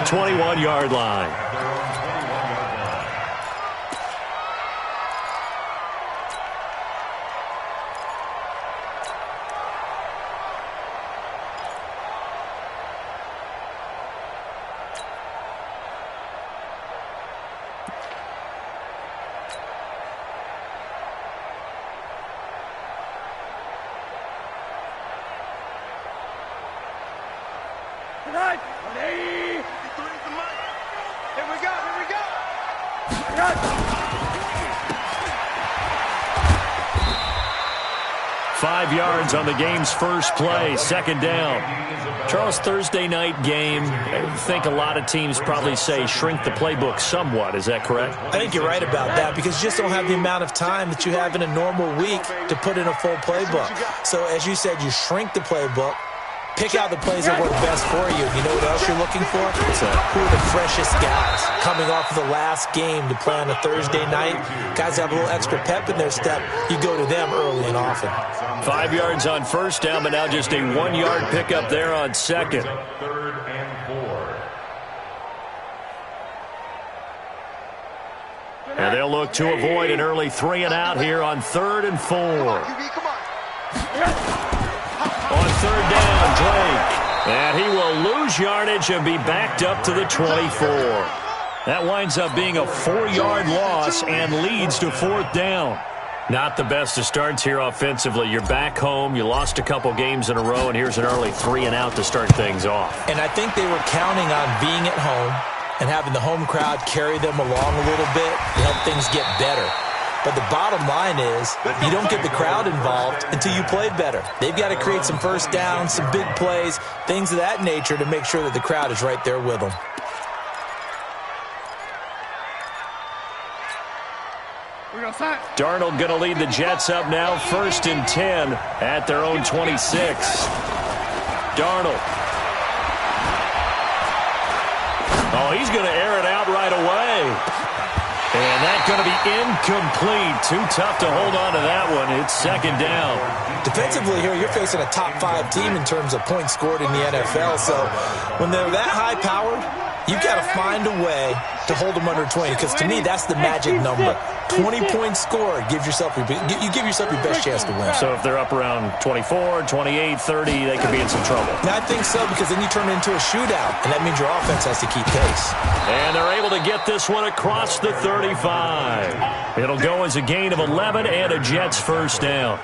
21-yard line. Here we go. 5 yards on the game's first play, second down. Charles, Thursday night game, I think a lot of teams probably say shrink the playbook somewhat. Is that correct? I think you're right about that because you just don't have the amount of time that you have in a normal week to put in a full playbook. So as you said, you shrink the playbook, pick out the plays that work best for you. You know what else you're looking for? Who are the freshest guys coming off of the last game to play on a Thursday night? Guys have a little extra pep in their step. You go to them early and often. 5 yards on first down, but now just a 1-yard pickup there on second. Third and 4. And they'll look to avoid an early 3 and out here on 3rd and 4. On third down, Drake. And he will lose yardage and be backed up to the 24. That winds up being a 4-yard loss and leads to 4th down. Not the best of starts here offensively. You're back home. You lost a couple games in a row, and here's an early 3 and out to start things off. And I think they were counting on being at home and having the home crowd carry them along a little bit to help things get better. But the bottom line is you don't get the crowd involved until you play better. They've got to create some first downs, some big plays, things of that nature to make sure that the crowd is right there with them. Darnold going to lead the Jets up now, 1st and 10 at their own 26. Darnold. Oh, he's going to air it out right away. And that's going to be incomplete. Too tough to hold on to that one. It's second down. Defensively here, you're facing a top 5 team in terms of points scored in the NFL. So when they're that high-powered, you've got to find a way to hold them under 20. Because to me, that's the magic number. 20 points scored, you give yourself your best chance to win. So if they're up around 24, 28, 30, they could be in some trouble. And I think so, because then you turn it into a shootout, and that means your offense has to keep pace. And they're able to get this one across the 35. It'll go as a gain of 11 and a Jets first down.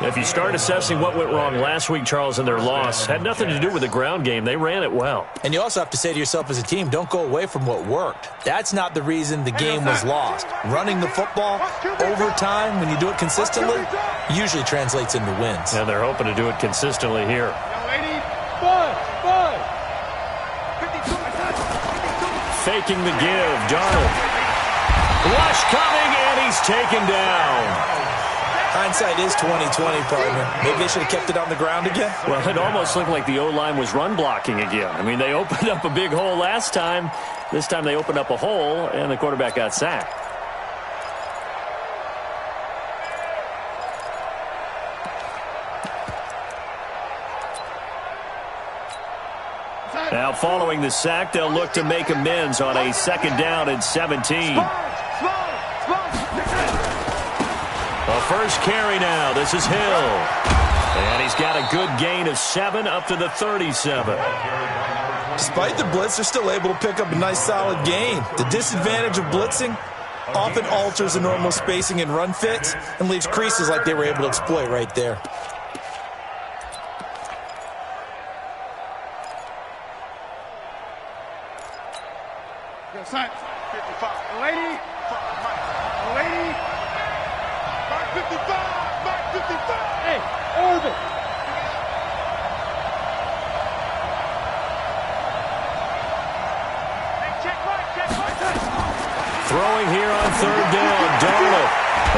If you start assessing what went wrong last week, Charles, in their loss, had nothing to do with the ground game. They ran it well. And you also have to say to yourself as a team, don't go away from what worked. That's not the reason the game was lost. Running the football over time, when you do it consistently, usually translates into wins. And they're hoping to do it consistently here. Faking the give, Darnold. Rush coming, and he's taken down. Hindsight is 20/20, partner. Maybe they should have kept it on the ground again. Well, it almost looked like the O-line was run blocking again. I mean, they opened up a big hole last time. This time they opened up a hole, and the quarterback got sacked. Now, following the sack, they'll look to make amends on a 2nd down and 17. The first carry now. This is Hill. And he's got a good gain of 7 up to the 37. Despite the blitz, they're still able to pick up a nice solid gain. The disadvantage of blitzing often alters the normal spacing and run fits and leaves creases like they were able to exploit right there. Throwing here on 3rd down, Darnold.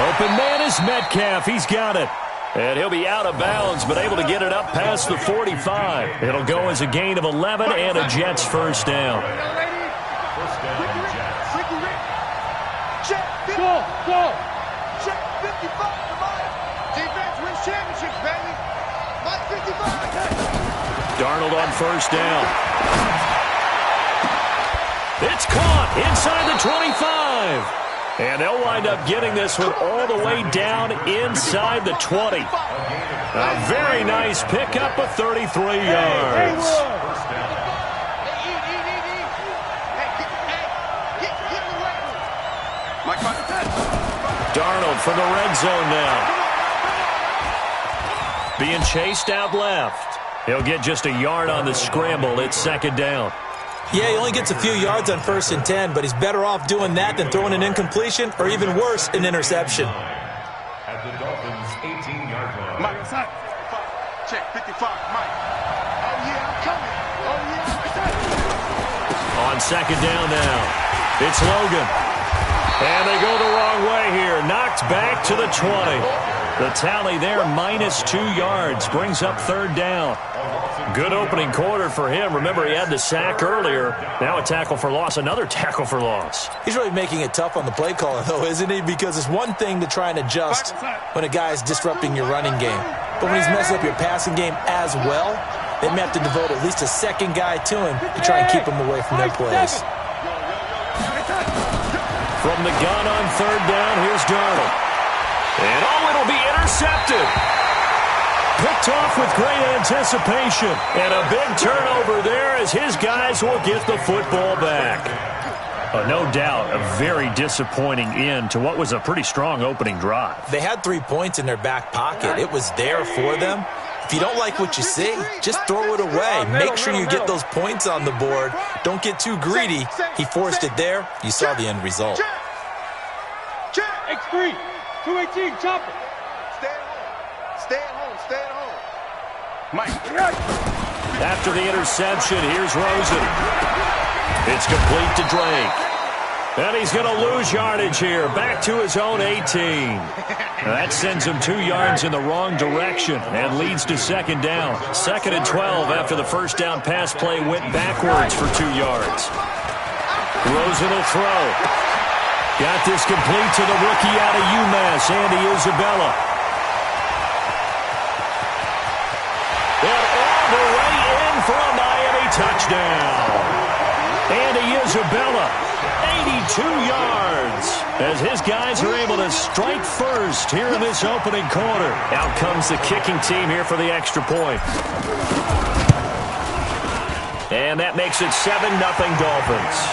Open man is Metcalf. He's got it. And he'll be out of bounds, but able to get it up past the 45. It'll go as a gain of 11 and a Jets first down. Darnold on 1st down. It's caught inside the 25. And they'll wind up getting this one all the way down inside the 20. A very nice pickup of 33 yards. Darnold from the red zone now. Being chased out left. He'll get just a yard on the scramble. It's second down. Yeah, he only gets a few yards on 1st and 10, but he's better off doing that than throwing an incompletion or even worse, an interception. At the Dolphins' 18-yard line. Mike, check 55, Mike. Oh, yeah, I'm coming. Oh, yeah. On second down now, it's Logan. And they go the wrong way here. Knocked back to the 20. The tally there, -2 yards, brings up third down. Good opening quarter for him. Remember, he had the sack earlier. Now a tackle for loss, another tackle for loss. He's really making it tough on the play caller, though, isn't he? Because it's one thing to try and adjust when a guy's disrupting your running game. But when he's messing up your passing game as well, they may have to devote at least a second guy to him to try and keep him away from their plays. From the gun on third down, here's Darnold. And it'll be intercepted. Picked off with great anticipation. And a big turnover there as his guys will get the football back. No doubt, a very disappointing end to what was a pretty strong opening drive. They had 3 points in their back pocket. It was there for them. If you don't like what you see, just throw it away. Make sure you get those points on the board. Don't get too greedy. He forced it there. You saw the end result. X3, 218, chopper. Stay at home. Stay at home. Stay at home. Mike. After the interception, here's Rosen. It's complete to Drake. And he's going to lose yardage here. Back to his own 18. That sends him 2 yards in the wrong direction and leads to second down. 2nd and 12 after the first down pass play went backwards for 2 yards. Rosen will throw. Got this complete to the rookie out of UMass, Andy Isabella. And all the way in for a Miami touchdown. Andy Isabella, 82 yards, as his guys are able to strike first here in this opening quarter. Out comes the kicking team here for the extra point. And that makes it 7-0 Dolphins.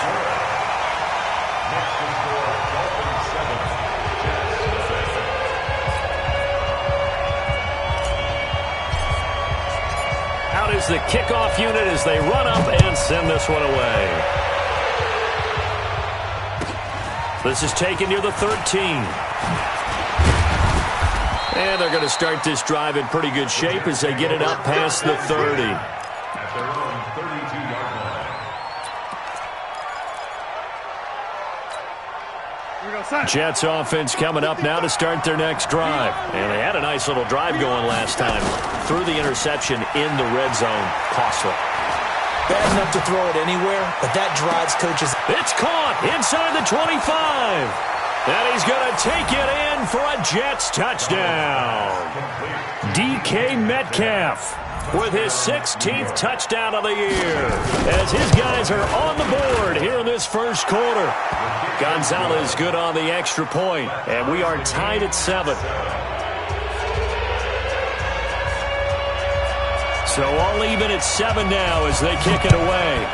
Out is the kickoff unit as they run up and send this one away. This is taken near the 13. And they're going to start this drive in pretty good shape as they get it up past the 30. At their own 32-yard line. Jets offense coming up now to start their next drive. And they had a nice little drive going last time. Threw the interception in the red zone. Costly. Bad enough to throw it anywhere, but that drives coaches. It's caught inside the 25. And he's going to take it in for a Jets touchdown. DK Metcalf with his 16th touchdown of the year, as his guys are on the board here in this first quarter. Gonzalez good on the extra point, and we are tied at 7. So all even at 7 now as they kick it away.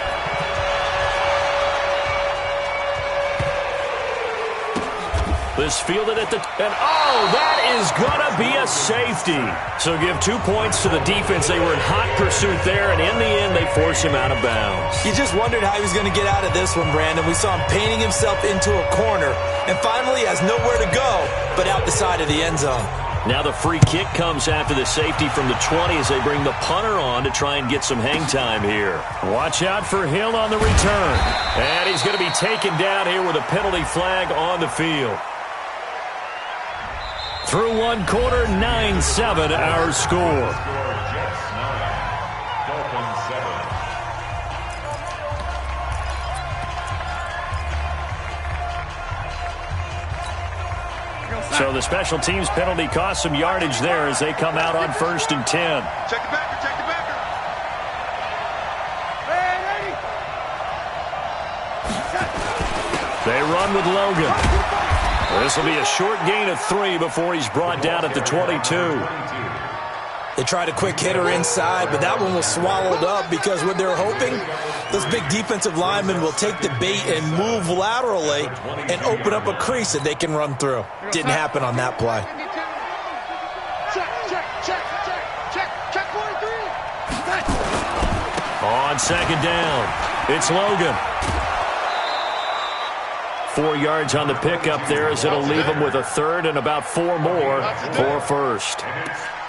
This fielded at the... And, oh, that is going to be a safety. So give 2 points to the defense. They were in hot pursuit there, and in the end, they force him out of bounds. You just wondered how he was going to get out of this one, Brandon. We saw him painting himself into a corner, and finally has nowhere to go but out the side of the end zone. Now the free kick comes after the safety from the 20 as they bring the punter on to try and get some hang time here. Watch out for Hill on the return. And he's going to be taken down here with a penalty flag on the field. Through one quarter, 9-7 our score. Jets 9, Dolphins 7. So the special teams penalty cost some yardage there as they come out on 1st and 10. Check the backer, check the backer. They run with Logan. This will be a short gain of 3 before he's brought down at the 22. They tried a quick hitter inside, but that one was swallowed up because what they're hoping, those big defensive linemen will take the bait and move laterally and open up a crease that they can run through. Didn't happen on that play. Check 43. On second down, it's Logan. 4 yards on the pickup there as it'll leave him with a third and about 4 more for first.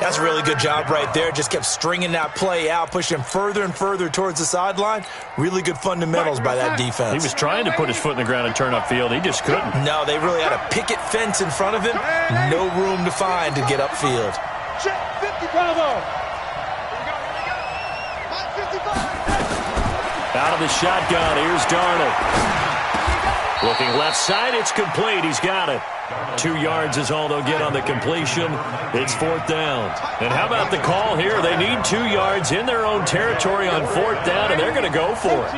That's a really good job right there. Just kept stringing that play out, pushing further and further towards the sideline. Really good fundamentals by that defense. He was trying to put his foot in the ground and turn upfield. He just couldn't. No, they really had a picket fence in front of him. No room to find to get upfield. Check 50, Bravo. Out of the shotgun, here's Darnold. Looking left side, it's complete. He's got it. 2 yards is all they'll get on the completion. It's 4th down. And how about the call here? They need 2 yards in their own territory on 4th down, and they're going to go for it.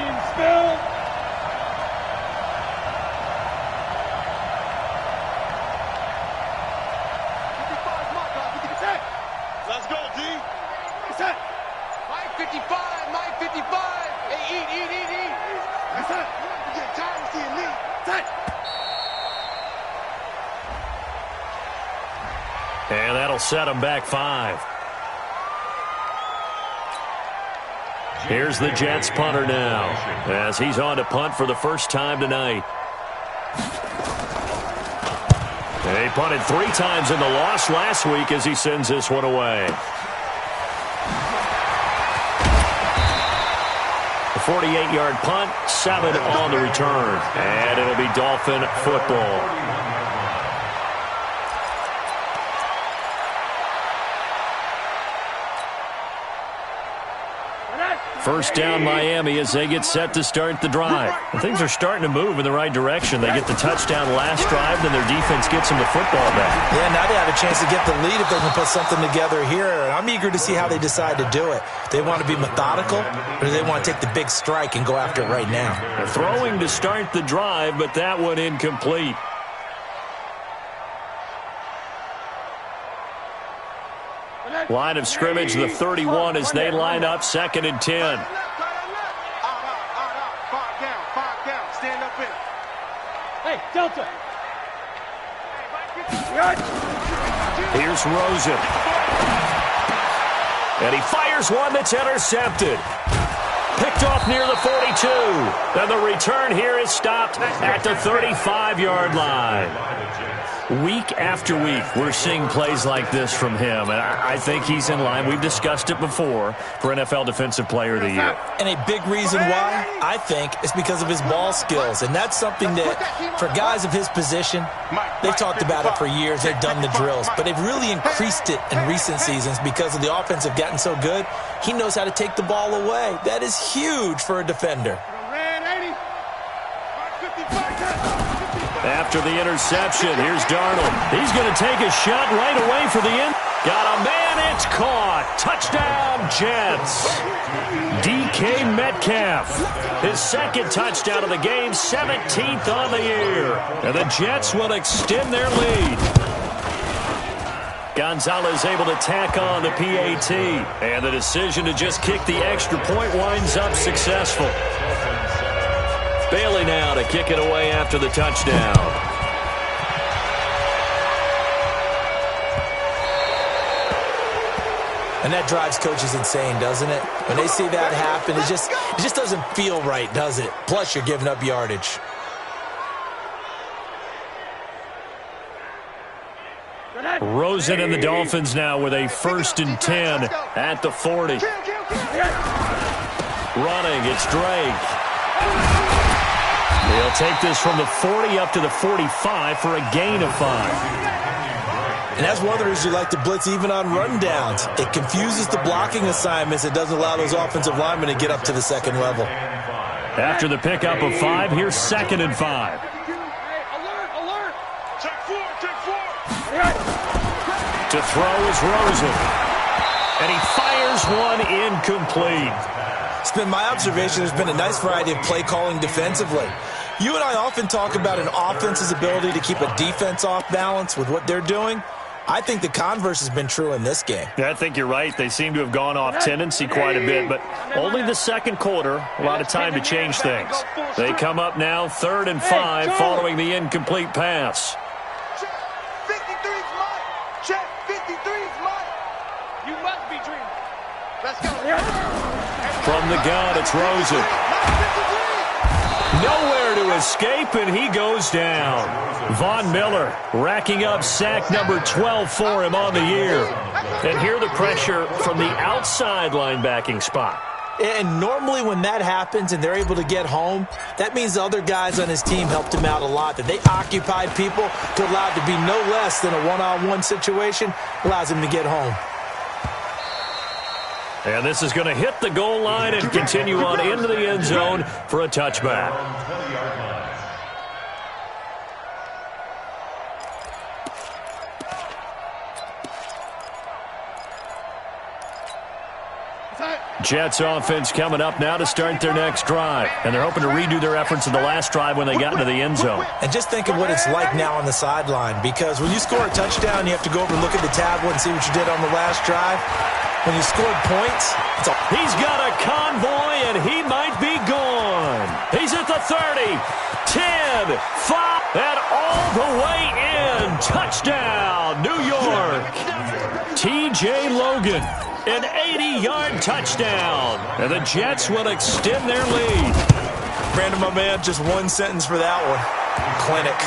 Let's go, D. Mike 55, Mike 55. Hey, eat. That's it. You get tired of seeing me. And that'll set him back 5. Here's the Jets punter now as he's on to punt for the first time tonight. He punted 3 times in the loss last week as he sends this one away. A 48-yard punt, 7 on the return. And it'll be Dolphin football. First down Miami as they get set to start the drive. And things are starting to move in the right direction. They get the touchdown last drive, then their defense gets them the football back. Yeah, now they have a chance to get the lead if they can put something together here. I'm eager to see how they decide to do it. They want to be methodical, or do they want to take the big strike and go after it right now? They're throwing to start the drive, but that one incomplete. Line of scrimmage, the 31 as they line up 2nd and 10. Out. 5 down. Stand up in. Hey, Delta. Here's Rosen. And he fires one that's intercepted. Picked off near the 42. And the return here is stopped at the 35-yard line. Week after week, we're seeing plays like this from him, and I think he's in line. We've discussed it before for NFL Defensive Player of the Year. And a big reason why, I think, is because of his ball skills, and that's something that, for guys of his position, they've talked about it for years. They've done the drills, but they've really increased it in recent seasons because of the offense have gotten so good. He knows how to take the ball away. That is huge for a defender. After the interception, here's Darnold. He's going to take a shot right away for the end. Got a man, it's caught. Touchdown, Jets. DK Metcalf. His 2nd touchdown of the game, 17th on the year. And the Jets will extend their lead. Gonzalez able to tack on the PAT. And the decision to just kick the extra point winds up successful. Bailey now to kick it away after the touchdown. And that drives coaches insane, doesn't it? When they see that happen, it just doesn't feel right, does it? Plus, you're giving up yardage. Rosen and the Dolphins now with a 1st and 10 at the 40. Running, it's Drake. He'll take this from the 40 up to the 45 for a gain of 5. And that's one of the reasons you like to blitz even on rundowns. It confuses the blocking assignments. It doesn't allow those offensive linemen to get up to the 2nd level. After the pickup of 5, here's 2nd and 5. Alert. Check 4. To throw is Rosen. And he fires one incomplete. It's been my observation there's been a nice variety of play calling defensively. You and I often talk about an offense's ability to keep a defense off balance with what they're doing. I think the converse has been true in this game. Yeah, I think you're right. They seem to have gone off tendency quite a bit, but only the second quarter, a lot of time to change things. They come up now 3rd and 5 following the incomplete pass. Check. 53's mine. Check. 53's mine. You must be dreaming. Let's go. From the gun, it's Rosen. Nowhere to escape, and he goes down. Von Miller racking up sack number 12 for him on the year. And here the pressure from the outside linebacking spot. And normally when that happens and they're able to get home, that means the other guys on his team helped him out a lot. That they occupied people to allow it to be no less than a one-on-one situation, allows him to get home. And this is going to hit the goal line and continue on into the end zone for a touchback. Jets offense coming up now to start their next drive. And they're hoping to redo their efforts in the last drive when they got into the end zone. And just think of what it's like now on the sideline, because when you score a touchdown, you have to go over and look at the tablet and see what you did on the last drive. When you scored points, he's got a convoy, and he might be gone. He's at the 30, 10, 5, and all the way in. Touchdown, New York. T.J. Logan, an 80-yard touchdown. And the Jets will extend their lead. Brandon, my man, just one sentence for that one. Clinic.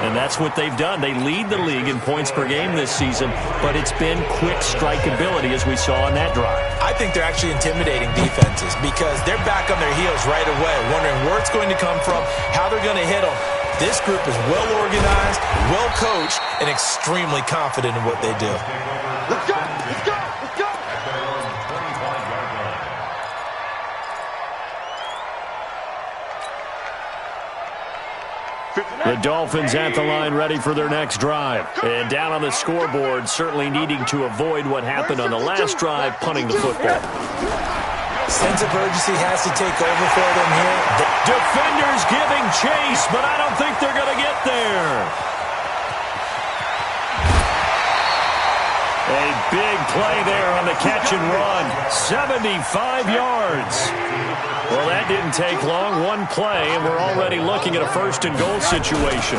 And that's what they've done. They lead the league in points per game this season, but it's been quick strike ability as we saw on that drive. I think they're actually intimidating defenses because they're back on their heels right away, wondering where it's going to come from, how they're going to hit them. This group is well organized, well coached, and extremely confident in what they do. Let's go. Let's go. Let's go. The Dolphins at the line ready for their next drive. And down on the scoreboard, certainly needing to avoid what happened on the last drive, punting the football. Sense of urgency has to take over for them here. Defenders giving chase, but I don't think they're going to get there. A big play there on the catch and run. 75 yards. Well, that didn't take long. One play, and we're already looking at a 1st and goal situation.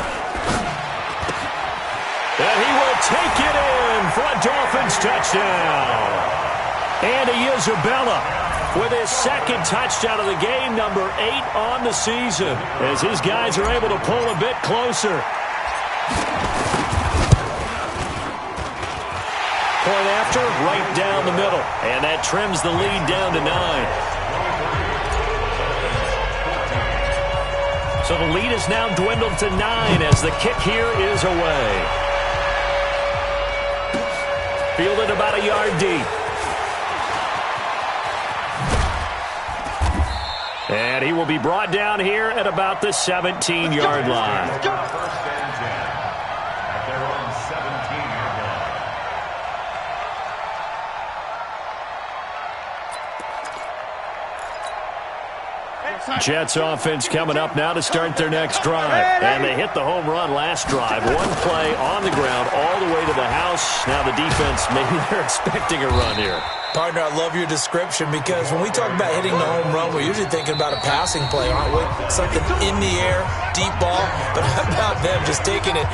And he will take it in for a Dolphins touchdown. Andy Isabella with his 2nd touchdown of the game, number 8 on the season, as his guys are able to pull a bit closer. Point after, right down the middle. And that trims the lead down to 9. So the lead is now dwindled to 9 as the kick here is away. Fielded about a yard deep. And he will be brought down here at about the 17-yard line. First and 10 at their own 17-yard line. Jets offense coming up now to start their next drive. And they hit the home run last drive. One play on the ground all the way to the house. Now the defense, maybe they're expecting a run here. Partner, I love your description because when we talk about hitting the home run, we're usually thinking about a passing play, aren't we? Something in the air, deep ball. But how about them just taking it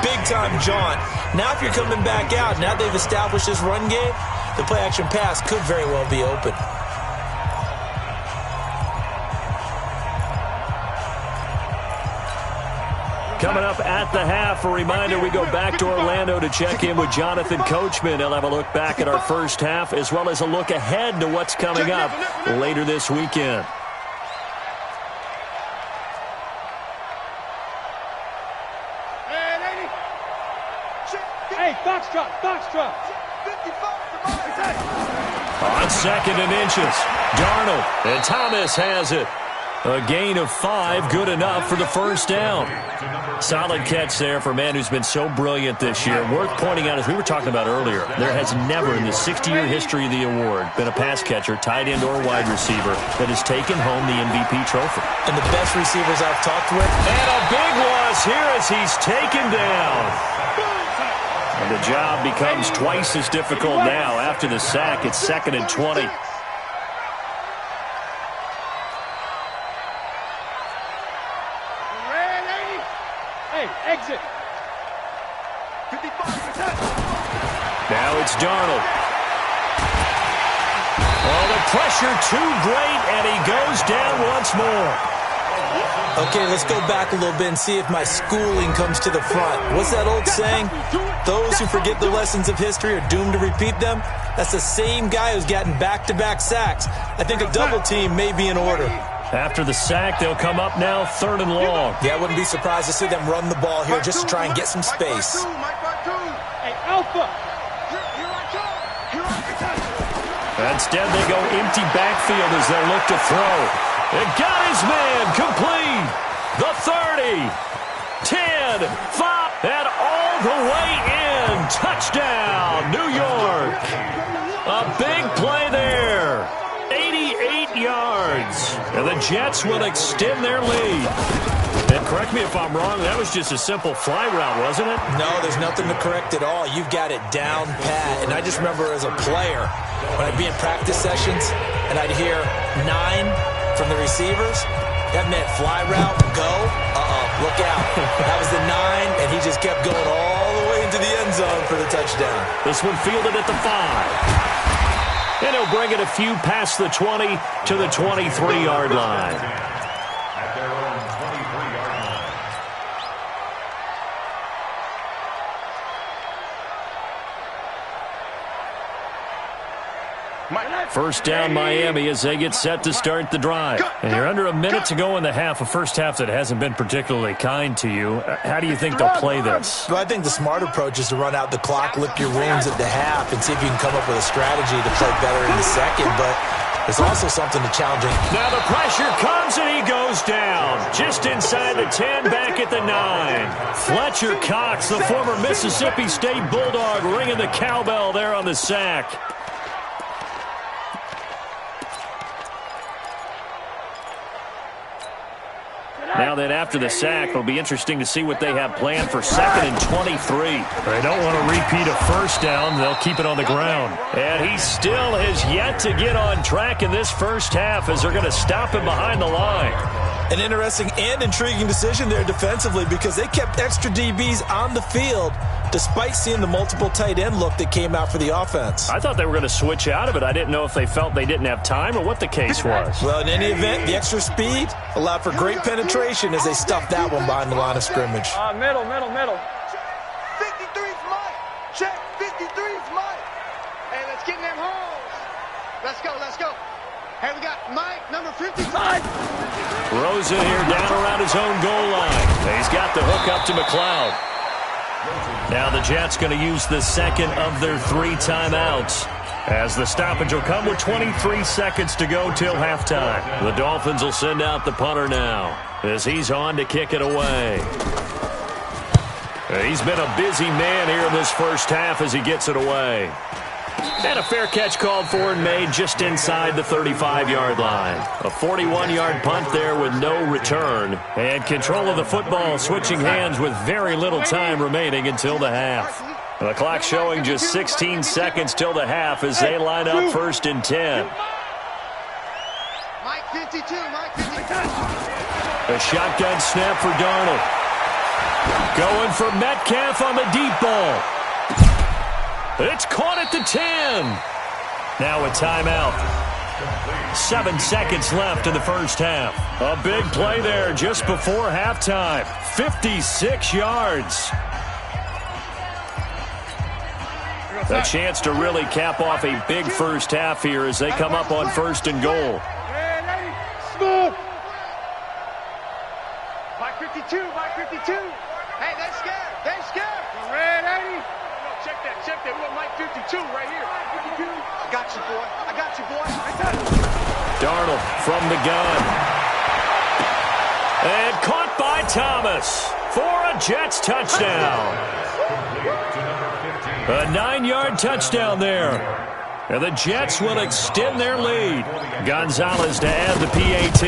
big-time jaunt? Now if you're coming back out, now they've established this run game, the play-action pass could very well be open. Coming up at the half, a reminder, we go back to Orlando to check in with Jonathan Coachman. He'll have a look back at our first half as well as a look ahead to what's coming up later this weekend. Hey, Foxtrot, Foxtrot. 55. On 2nd and inches, Darnold, and Thomas has it. A gain of 5, good enough for the first down. Solid catch there for a man who's been so brilliant this year. Worth pointing out, as we were talking about earlier, there has never in the 60-year history of the award been a pass catcher, tight end, or wide receiver that has taken home the MVP trophy. And the best receivers I've talked with. And a big loss here as he's taken down. And the job becomes twice as difficult now. After the sack, it's 2nd and 20. Exit. 55%. Now it's Darnold. Oh, the pressure too great, and he goes down once more. Okay, let's go back a little bit and see if my schooling comes to the front. What's that old saying? Those who forget the lessons of history are doomed to repeat them. That's the same guy who's gotten back-to-back sacks. I think a double team may be in order. After the sack, they'll come up now 3rd and long. Yeah, I wouldn't be surprised to see them run the ball here just to try and get some space. Hey, Alpha. Instead, they go empty backfield as they look to throw. It got his man complete. The 30, 10, 5, and all the way in. Touchdown, New York. A big play there. 88 yards. And the Jets will extend their lead. And correct me if I'm wrong, that was just a simple fly route, wasn't it? No, there's nothing to correct at all. You've got it down pat. And I just remember as a player, when I'd be in practice sessions, and I'd hear 9 from the receivers, that meant fly route, go, look out. That was the 9, and he just kept going all the way into the end zone for the touchdown. This one fielded at the 5. And he'll bring it a few past the 20 to the 23-yard line. At their own 23-yard line. First down, Miami, as they get set to start the drive. And you're under a minute to go in the half, a first half that hasn't been particularly kind to you. How do you think they'll play this? Well, I think the smart approach is to run out the clock, lick your wounds at the half, and see if you can come up with a strategy to play better in the second. But there's also something to challenging. Now the pressure comes, and he goes down. Just inside the 10, back at the 9. Fletcher Cox, the former Mississippi State Bulldog, ringing the cowbell there on the sack. Now that after the sack, it'll be interesting to see what they have planned for 2nd and 23. They don't want to repeat a first down. They'll keep it on the ground. And he still has yet to get on track in this first half as they're going to stop him behind the line. An interesting and intriguing decision there defensively because they kept extra DBs on the field despite seeing the multiple tight end look that came out for the offense. I thought they were going to switch out of it. I didn't know if they felt they didn't have time or what the case was. Well, in any event, the extra speed allowed for great penetration as they stuffed that one behind the line of scrimmage. Middle. 53's Mike. Check. 53's Mike. Hey, let's get in them holes. Let's go. Hey, we got Mike, number 55. Rosen here down around his own goal line. He's got the hook up to McLeod. Now the Jets going to use the second of their 3 timeouts, as the stoppage will come with 23 seconds to go till halftime. The Dolphins will send out the punter now as he's on to kick it away. He's been a busy man here in this first half as he gets it away. And a fair catch called for and made just inside the 35-yard line. A 41-yard punt there with no return. And control of the football switching hands with very little time remaining until the half. The clock showing just 16 seconds till the half as they line up 1st and 10. Mike 52. A shotgun snap for Darnold. Going for Metcalf on the deep ball. It's caught at the 10. Now a timeout. 7 seconds left in the first half. A big play there just before halftime. 56 yards. A chance to really cap off a big first half here as they come up on 1st and goal. Smooth. Mike 52. Hey, they're scared. Red 80. Check that. We got Mike 52 right here. I got you, boy. Darnold from the gun. And caught by Thomas for a Jets touchdown. A 9-yard touchdown there. And the Jets will extend their lead. Gonzalez to add the PAT.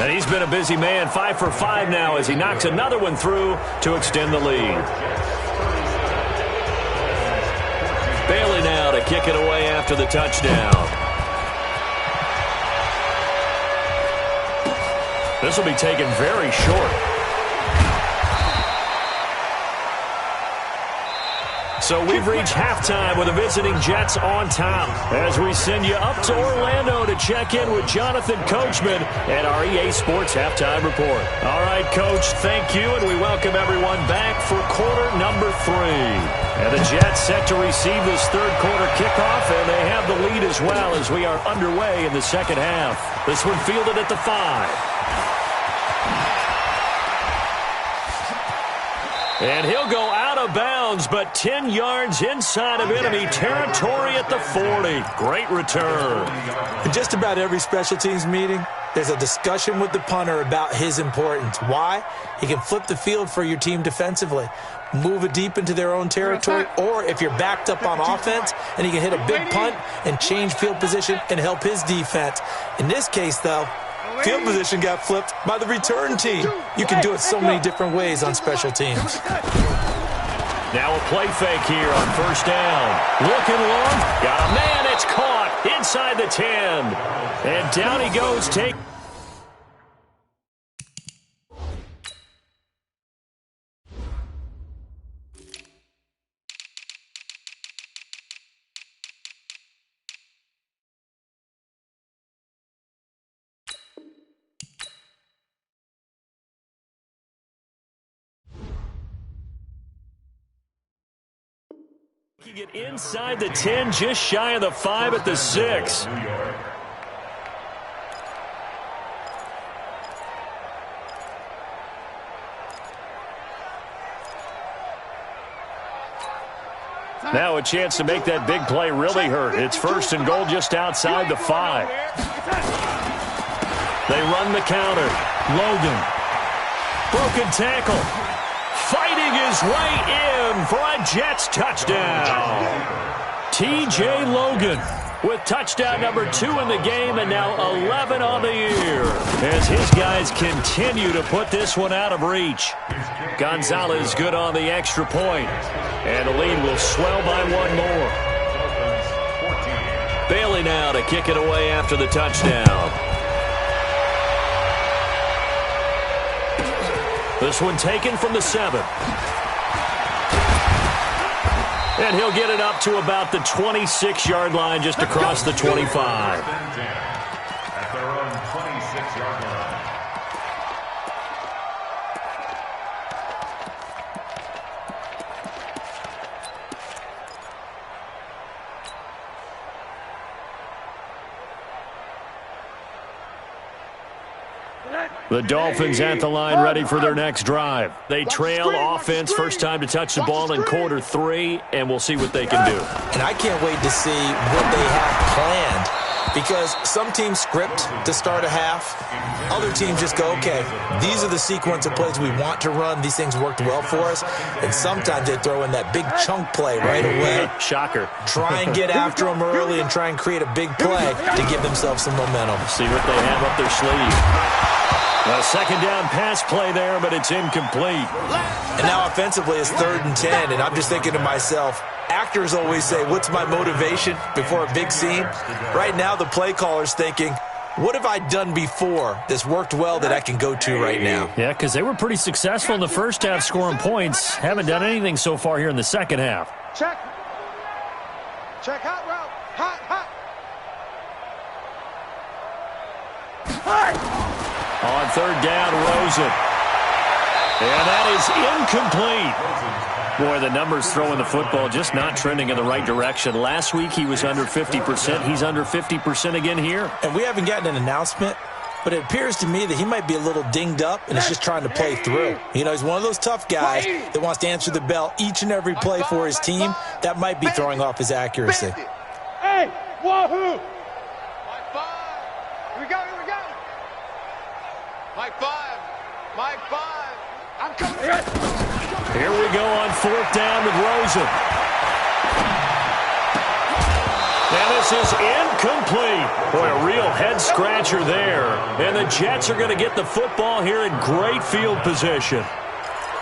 And he's been a busy man, 5 for 5 now as he knocks another one through to extend the lead. Bailey now to kick it away after the touchdown. This will be taken very short. So we've reached halftime with the visiting Jets on top as we send you up to Orlando to check in with Jonathan Coachman and our EA Sports Halftime Report. All right, Coach, thank you, and we welcome everyone back for quarter number 3. And the Jets set to receive this third quarter kickoff, and they have the lead as well as we are underway in the second half. This one fielded at the 5. And he'll go out of bounds, but 10 yards inside of enemy territory at the 40. Great return. In just about every special teams meeting, there's a discussion with the punter about his importance. Why? He can flip the field for your team defensively, move it deep into their own territory, or if you're backed up on offense, and he can hit a big punt and change field position and help his defense. In this case, though, field position got flipped by the return team. You can do it so many different ways on special teams. Now a play fake here on first down. Looking long. Got a man. It's caught inside the 10. And down he goes. Get inside the 10, just shy of the 5 at the 6. Now a chance to make that big play really hurt. It's first and goal just outside the 5. They run the counter. Logan. Broken tackle. Fighting his way in for a Jets touchdown. T.J. Logan with touchdown number 2 in the game and now 11 on the year as his guys continue to put this one out of reach. Gonzalez good on the extra point, and the lead will swell by 1 more. Bailey now to kick it away after the touchdown. This one taken from the 7. And he'll get it up to about the 26-yard line just across the 25. At their own 26-yard line. The Dolphins at the line ready for their next drive. They trail offense, first time to touch the ball in quarter 3, and we'll see what they can do. And I can't wait to see what they have planned, because some teams script to start a half. Other teams just go, okay, these are the sequence of plays we want to run. These things worked well for us. And sometimes they throw in that big chunk play right away. Shocker. Try and get after them early and try and create a big play to give themselves some momentum. See what they have up their sleeve. A second down pass play there, but it's incomplete. And now offensively it's 3rd and 10, and I'm just thinking to myself, actors always say, what's my motivation before a big scene? Right now the play caller's thinking, what have I done before that's worked well that I can go to right now? Yeah, because they were pretty successful in the first half scoring points. Haven't done anything so far here in the second half. Check. Check hot route. Hot, hot. Hot. On 3rd down, Rosen. And that is incomplete. Boy, the numbers throwing the football just not trending in the right direction. Last week he was under 50%. He's under 50% again here. And we haven't gotten an announcement, but it appears to me that he might be a little dinged up and is just trying to play through. You know, he's one of those tough guys that wants to answer the bell each and every play for his team. That might be throwing off his accuracy. Hey, wahoo! Here we go, here we go. Mike 5. Mike 5. I'm coming. Here we go on 4th down with Rosen. And this is incomplete. Boy, a real head-scratcher there. And the Jets are going to get the football here in great field position.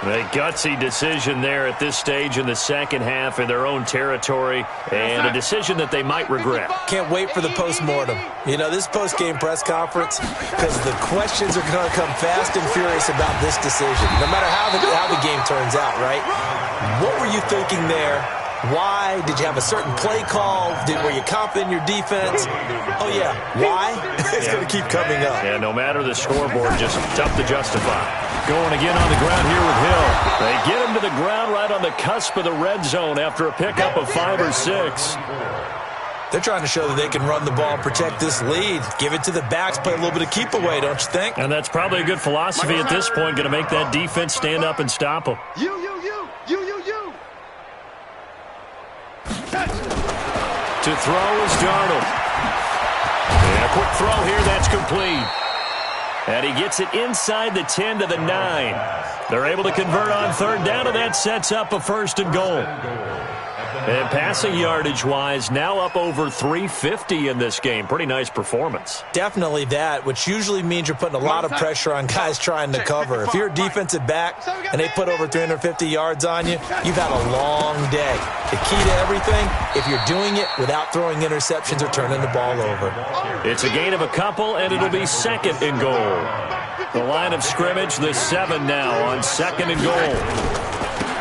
A gutsy decision there at this stage in the second half in their own territory, and a decision that they might regret. Can't wait for the post-mortem. You know, this post-game press conference, because the questions are going to come fast and furious about this decision, no matter how the game turns out, right? What were you thinking there? Why? Did you have a certain play call? Were you confident in your defense? Oh, yeah. Why? It's going to keep coming up. Yeah, no matter the scoreboard, just tough to justify. Going again on the ground here with Hill. They get him to the ground right on the cusp of the red zone after a pickup of 5 or 6. They're trying to show that they can run the ball and protect this lead. Give it to the backs, play a little bit of keep away, don't you think? And that's probably a good philosophy at this point, going to make that defense stand up and stop them. You. To throw is Darnold. And a quick throw here, that's complete. And he gets it inside the 10 to the 9. They're able to convert on 3rd down, and that sets up a 1st and goal. And passing yardage-wise, now up over 350 in this game. Pretty nice performance. Definitely that, which usually means you're putting a lot of pressure on guys trying to cover. If you're a defensive back and they put over 350 yards on you, you've had a long day. The key to everything, if you're doing it without throwing interceptions or turning the ball over. It's a gain of a couple, and it'll be 2nd and goal. The line of scrimmage, the 7 now on 2nd and goal.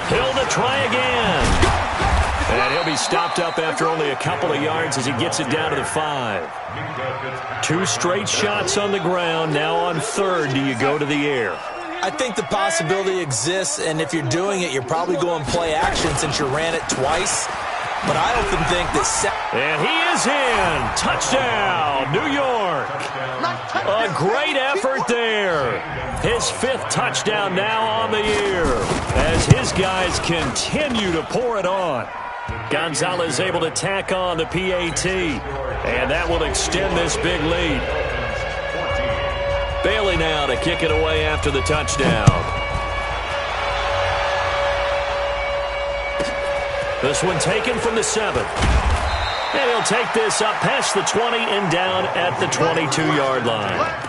Hill to try again. And he'll be stopped up after only a couple of yards as he gets it down to the 5. 2 straight shots on the ground. Now on 3rd, do you go to the air? I think the possibility exists, and if you're doing it, you're probably going play action since you ran it twice. But I often think that... And he is in. Touchdown, New York. A great effort there. His 5th touchdown now on the year as his guys continue to pour it on. Gonzalez able to tack on the PAT, and that will extend this big lead. Bailey now to kick it away after the touchdown. This one taken from the 7. And he'll take this up past the 20 and down at the 22-yard line.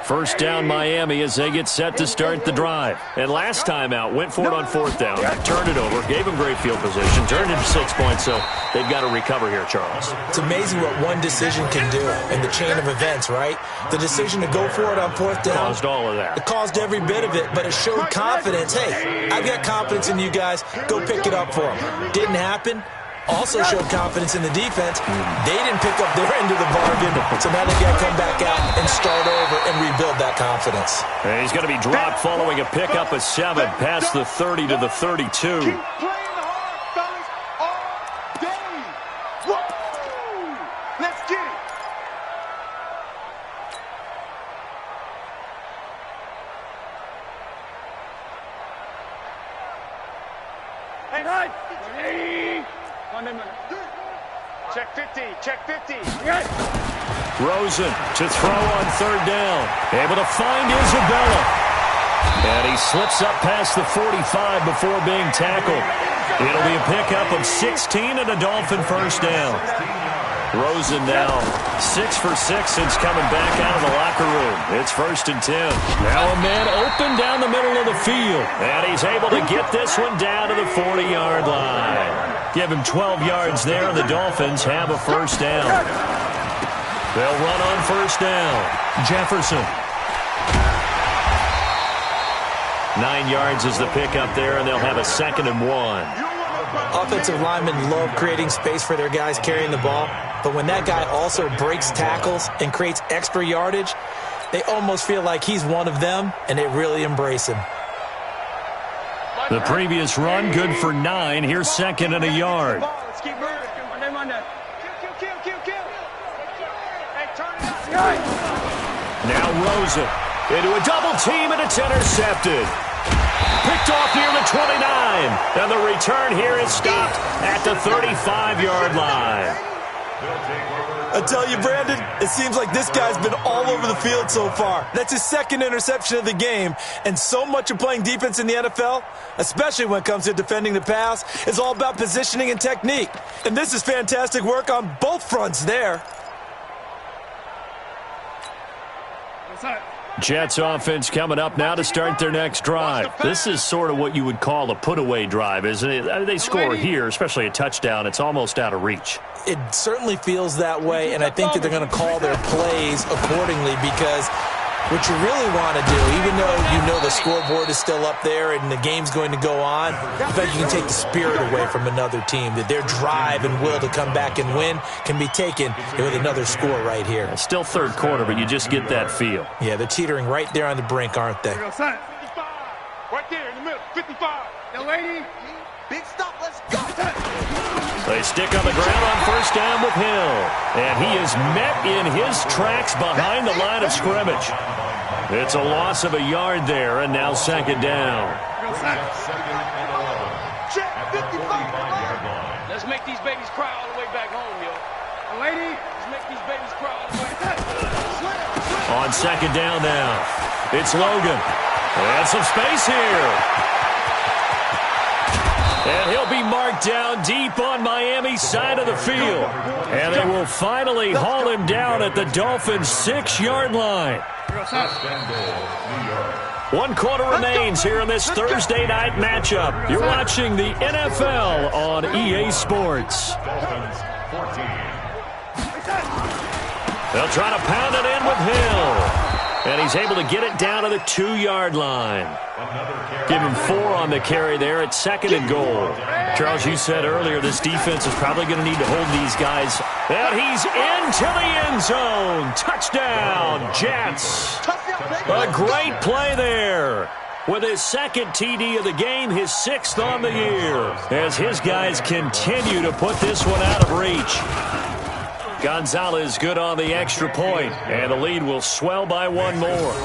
First down Miami as they get set to start the drive. And last time out, went for it on 4th down, turned it over, gave them great field position, turned it to 6 points, so they've got to recover here, Charles. It's amazing what one decision can do in the chain of events, right? The decision to go for it on 4th down. Caused all of that. It caused every bit of it, but it showed confidence. Hey, I've got confidence in you guys. Go pick it up for them. Didn't happen. Also showed confidence in the defense. They didn't pick up their end of the bargain, so now they've got to come back out and start over and rebuild that confidence. And he's going to be dropped following a pickup of 7 past the 30 to the 32. Keep playing hard, fellas, all day. Woo! Let's get it. Hey, right. Check 50, check 50. Rosen to throw on 3rd down. Able to find Isabella. And he slips up past the 45 before being tackled. It'll be a pickup of 16 and a Dolphin 1st down. Rosen now 6 for 6 since coming back out of the locker room. It's 1st and 10. Now a man open down the middle of the field. And he's able to get this one down to the 40-yard line. Give him 12 yards there, and the Dolphins have a 1st down. They'll run on 1st down. Jefferson. 9 yards is the pickup there, and they'll have a 2nd and 1. Offensive linemen love creating space for their guys carrying the ball, but when that guy also breaks tackles and creates extra yardage, they almost feel like he's one of them, and they really embrace him. The previous run, good for 9. Here's 2nd and a yard. Let's keep moving. Kill. Hey, turn it up. Now Rosen into a double team, and it's intercepted. Picked off near the 29. And the return here is stopped at the 35-yard line. I tell you, Brandon, it seems like this guy's been all over the field so far. That's his second interception of the game. And so much of playing defense in the NFL, especially when it comes to defending the pass, is all about positioning and technique. And this is fantastic work on both fronts there. Jets offense coming up now to start their next drive. This is sort of what you would call a put-away drive, isn't it? They score here, especially a touchdown. It's almost out of reach. It certainly feels that way, and I think that they're going to call their plays accordingly because what you really want to do, even though you know the scoreboard is still up there and the game's going to go on, I bet you can take the spirit away from another team, that their drive and will to come back and win can be taken with another score right here. It's still third quarter, but you just get that feel. Yeah, they're teetering right there on the brink, aren't they? Right there in the middle, 55. Now, lady, big stop, let's go. They stick on the ground on first down with Hill. And he is met in his tracks behind the line of scrimmage. It's a loss of a yard there, and now second down. Check, 55. Let's make these babies cry all the way back home, yo. Lady, let's make these babies cry all the way back. On second down now, it's Logan. And some space here. And he'll be marked down deep on Miami's side of the field. And they will finally haul him down at the Dolphins' 6-yard line. 1 quarter remains here in this Thursday night matchup. You're watching the NFL on EA Sports. They'll try to pound it in with Hill. And he's able to get it down to the 2-yard line. Give him 4 on the carry there at 2nd and goal. Charles, you said earlier this defense is probably going to need to hold these guys. And he's into the end zone. Touchdown, Jets. A great play there. With his 2nd TD of the game, his 6th on the year. As his guys continue to put this one out of reach. Gonzalez good on the extra point, and the lead will swell by 1 more.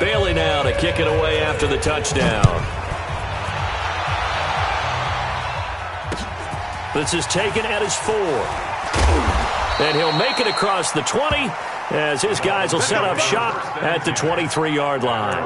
Bailey now to kick it away after the touchdown. This is taken at his 4. And he'll make it across the 20 as his guys will set up shop at the 23-yard line.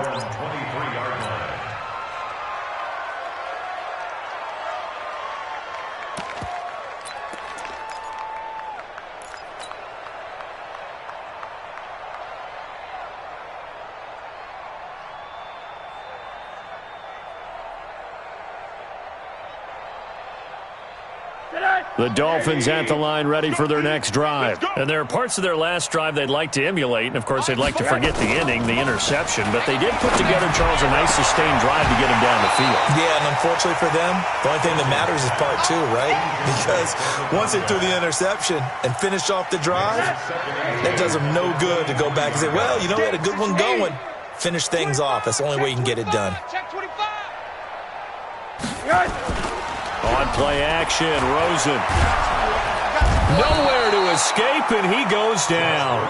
The Dolphins at the line ready for their next drive. And there are parts of their last drive they'd like to emulate. And, of course, they'd like to forget the ending, the interception. But they did put together, Charles, a nice sustained drive to get him down the field. Yeah, and unfortunately for them, the only thing that matters is part 2, right? Because once they threw the interception and finished off the drive, that does them no good to go back and say, well, you know, we had a good one going. Finish things off. That's the only way you can get it done. Check 25. On play action, Rosen. Nowhere to escape, and he goes down.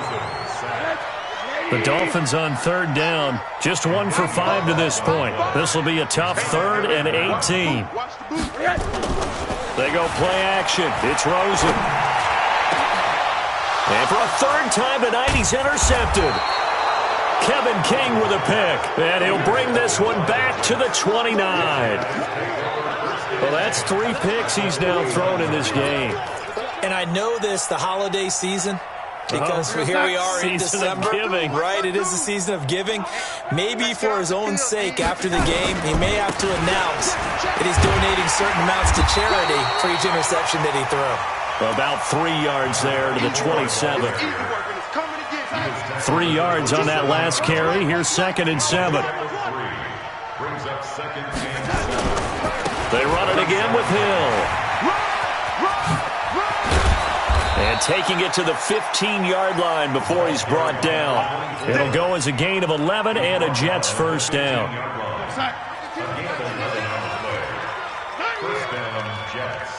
The Dolphins on 3rd down. Just 1 for 5 to this point. This will be a tough 3rd and 18. They go play action. It's Rosen. And for a 3rd time tonight, he's intercepted. Kevin King with a pick. And he'll bring this one back to the 29. Well, that's 3 picks he's now thrown in this game. And I know this, the holiday season, because here we are in December. Right, it is the season of giving. Maybe for his own sake, after the game, he may have to announce that he's donating certain amounts to charity for each interception that he threw. About 3 yards there to the 27. 3 yards on that last carry. Here's 2nd and 7. They run it again with Hill. And taking it to the 15-yard line before he's brought down. It'll go as a gain of 11 and a Jets 1st down. Jets.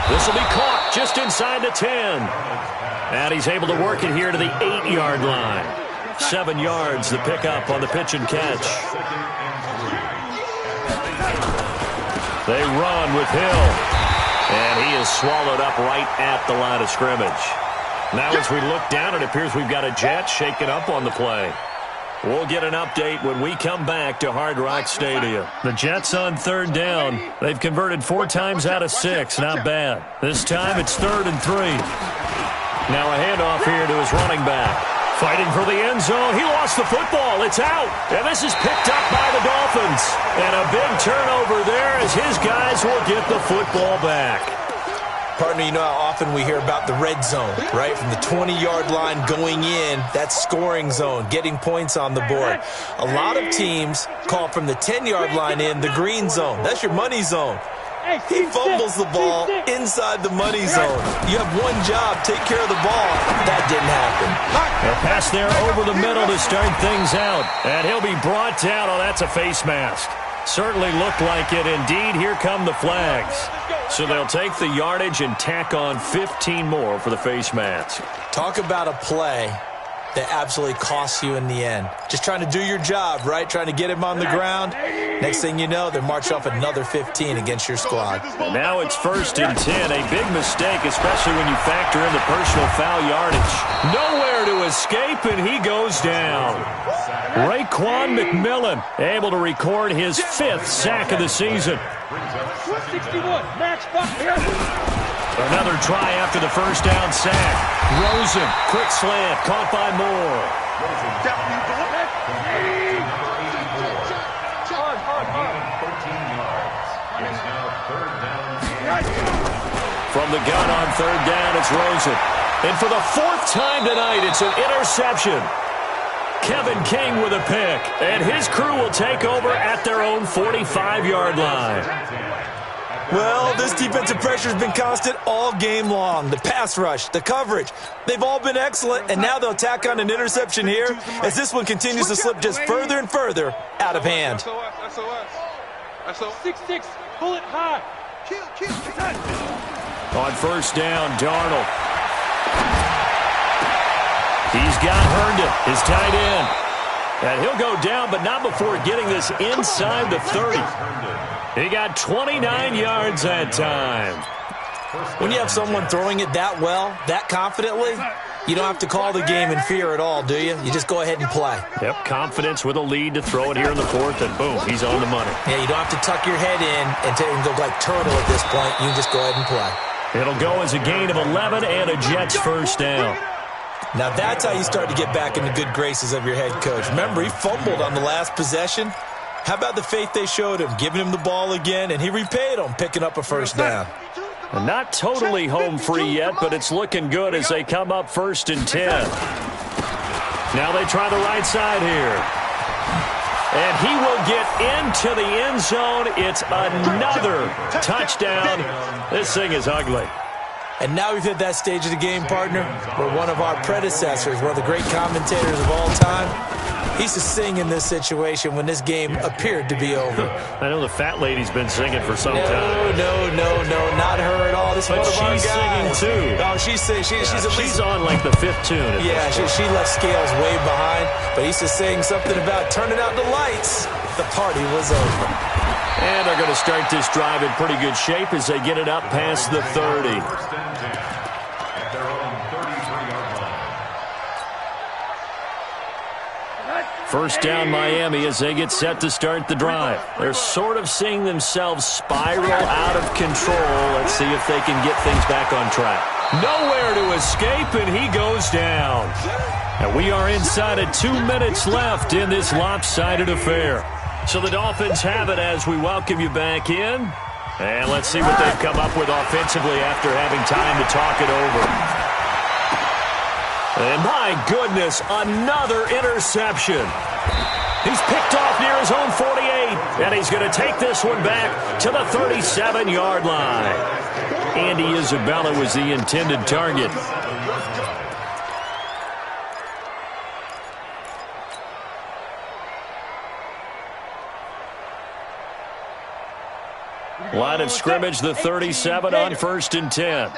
This will be caught just inside the 10. And he's able to work it here to the 8-yard line. 7 yards the pickup on the pitch and catch. They run with Hill. And he is swallowed up right at the line of scrimmage. Now as we look down, it appears we've got a Jet shaken up on the play. We'll get an update when we come back to Hard Rock Stadium. The Jets on 3rd down. They've converted 4 times out of 6. Not bad. This time it's 3rd and 3. Now a handoff here to his running back. Fighting for the end zone. He lost the football. It's out. And this is picked up by the Dolphins. And a big turnover there as his guys will get the football back. Partner, you know how often we hear about the red zone, right? From the 20-yard line going in, that's scoring zone, getting points on the board. A lot of teams call from the 10-yard line in the green zone. That's your money zone. He fumbles the ball inside the money zone. You have one job, take care of the ball. That didn't happen. A pass there over the middle to start things out. And he'll be brought down. Oh, that's a face mask. Certainly looked like it. Indeed, here come the flags. So they'll take the yardage and tack on 15 more for the face mask. Talk about a play that absolutely costs you in the end. Just trying to do your job, right? Trying to get him on the ground. Next thing you know, they're marching off another 15 against your squad. Now it's 1st and 10. A big mistake, especially when you factor in the personal foul yardage. Nowhere to escape, and he goes down. Raekwon McMillan able to record his 5th sack of the season. 161, match here. Another try after the first down sack. Rosen, quick slant, caught by Moore. From the gun on 3rd down, it's Rosen. And for the 4th time tonight, it's an interception. Kevin King with a pick, and his crew will take over at their own 45-yard line. Well, this defensive pressure has been constant all game long. The pass rush, the coverage, they've all been excellent, and now they'll tack on an interception here as this one continues to slip just further and further out of hand. That's 6-6, pull it high. On 1st down, Darnold. He's got Herndon, his tight end. And he'll go down, but not before getting this inside the 30. He got 29 yards that time. When you have someone throwing it that well, that confidently, you don't have to call the game in fear at all, do you? You just go ahead and play. Yep, confidence with a lead to throw it here in the 4th, and boom, he's on the money. Yeah, you don't have to tuck your head in and go like turtle at this point. You can just go ahead and play. It'll go as a gain of 11 and a Jets 1st down. Now that's how you start to get back in the good graces of your head coach. Remember, he fumbled on the last possession. How about the faith they showed him, giving him the ball again, and he repaid them, picking up a 1st down. And not totally home free yet, but it's looking good as they come up 1st and 10. Now they try the right side here. And he will get into the end zone. It's another touchdown. This thing is ugly. And now we've hit that stage of the game, partner, where one of our predecessors, one of the great commentators of all time, he used to sing in this situation when this game appeared to be over. I know the fat lady's been singing for some time. No, not her at all. This is one of our guys. She's singing too. Oh, she's on like the 5th tune. Yeah, she left Scales way behind, but he used to sing something about turning out the lights. The party was over. And they're going to start this drive in pretty good shape as they get it up past the 30. First down Miami as they get set to start the drive. They're sort of seeing themselves spiral out of control. Let's see if they can get things back on track. Nowhere to escape, and he goes down. And we are inside of 2 minutes left in this lopsided affair. So the Dolphins have it as we welcome you back in. And let's see what they've come up with offensively after having time to talk it over. And my goodness, another interception. He's picked off near his own 48, and he's going to take this one back to the 37-yard line. Andy Isabella was the intended target. Line of scrimmage, the 37 on 1st and 10.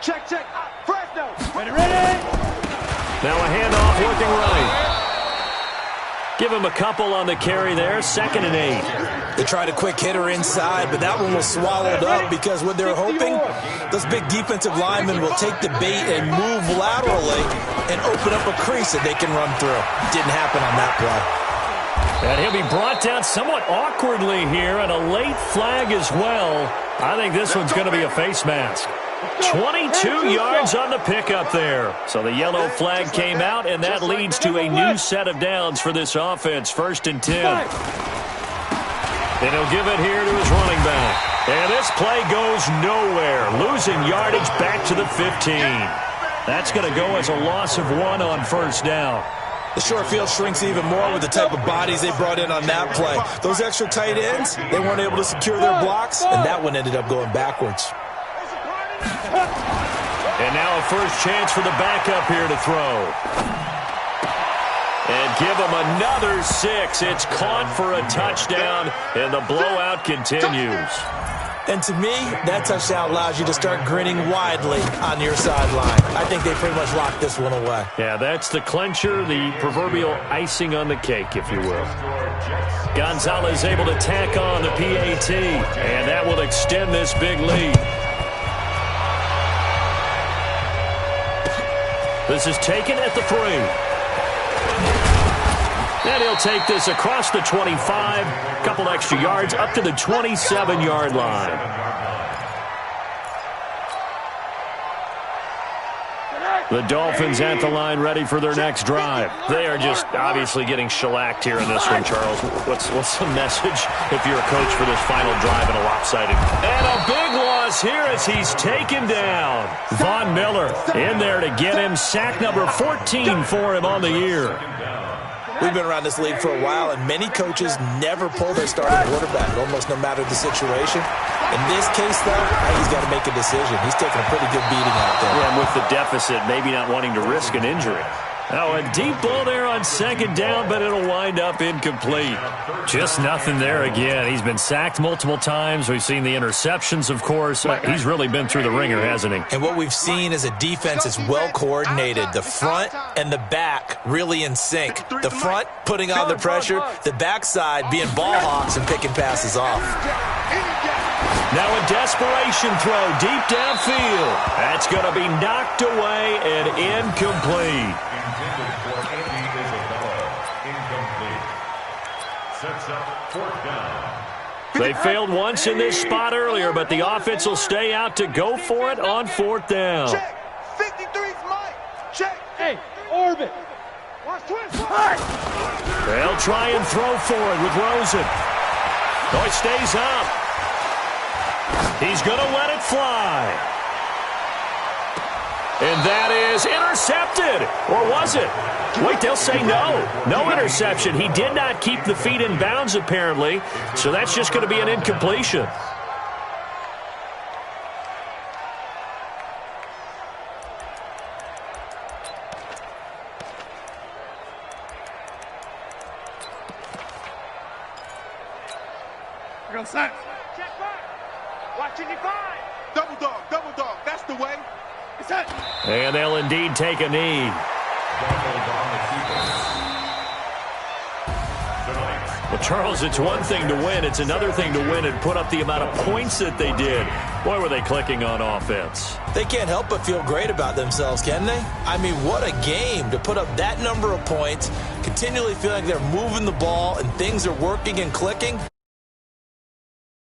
Check, check. Fresno. Ready, ready. Now a handoff working right. Give him a couple on the carry there, 2nd and 8. They tried a quick hitter inside, but that one was swallowed up because what they're hoping, those big defensive linemen will take the bait and move laterally and open up a crease that they can run through. Didn't happen on that play. And he'll be brought down somewhat awkwardly here, and a late flag as well. I think this one's going to be a face mask. 22 yards on the pickup there. So the yellow flag came out, and that leads to a new set of downs for this offense. 1st and 10. And he'll give it here to his running back. And this play goes nowhere. Losing yardage back to the 15. That's going to go as a loss of 1 on 1st down. The short field shrinks even more with the type of bodies they brought in on that play. Those extra tight ends, they weren't able to secure their blocks, and that one ended up going backwards. And now a first chance for the backup here to throw. And give him another 6. It's caught for a touchdown, and the blowout continues. And to me, that touchdown allows you to start grinning widely on your sideline. I think they pretty much locked this one away. Yeah, that's the clincher, the proverbial icing on the cake, if you will. Gonzalez able to tack on the PAT, and that will extend this big lead. This is taken at the 3. And he'll take this across the 25, a couple extra yards, up to the 27-yard line. The Dolphins at the line ready for their next drive. They are just obviously getting shellacked here in this one, Charles. What's the message if you're a coach for this final drive in a lopsided? And a big loss here as he's taken down. Von Miller in there to get him. Sack number 14 for him on the year. We've been around this league for a while, and many coaches never pull their starting quarterback, almost no matter the situation. In this case, though, he's got to make a decision. He's taking a pretty good beating out there. Yeah, and with the deficit, maybe not wanting to risk an injury. Now, a deep ball there on 2nd down, but it'll wind up incomplete. Just nothing there again. He's been sacked multiple times. We've seen the interceptions, of course. He's really been through the ringer, hasn't he? And what we've seen is a defense that's well coordinated. The front and the back really in sync. The front putting on the pressure, the backside being ball hawks and picking passes off. Now a desperation throw deep downfield. That's going to be knocked away and incomplete. Intended for Andy Isabella. Incomplete. Sets up 4th down. They failed once in this spot earlier, but the offense will stay out to go for it on 4th down. Check. 53's Mike. Check. Hey, orbit. Watch twist. They'll try and throw for it with Rosen. Oh, he stays up. He's going to let it fly. And that is intercepted. Or was it? Wait, they'll say no. No interception. He did not keep the feet in bounds, apparently. So that's just going to be an incompletion. Here goes Sack. Check back. Watching you find. Double dog. That's the way. It's set. And they'll indeed take a knee. Well, Charles, it's one thing to win. It's another thing to win and put up the amount of points that they did. Boy, were they clicking on offense. They can't help but feel great about themselves, can they? I mean, what a game to put up that number of points, continually feeling like they're moving the ball and things are working and clicking.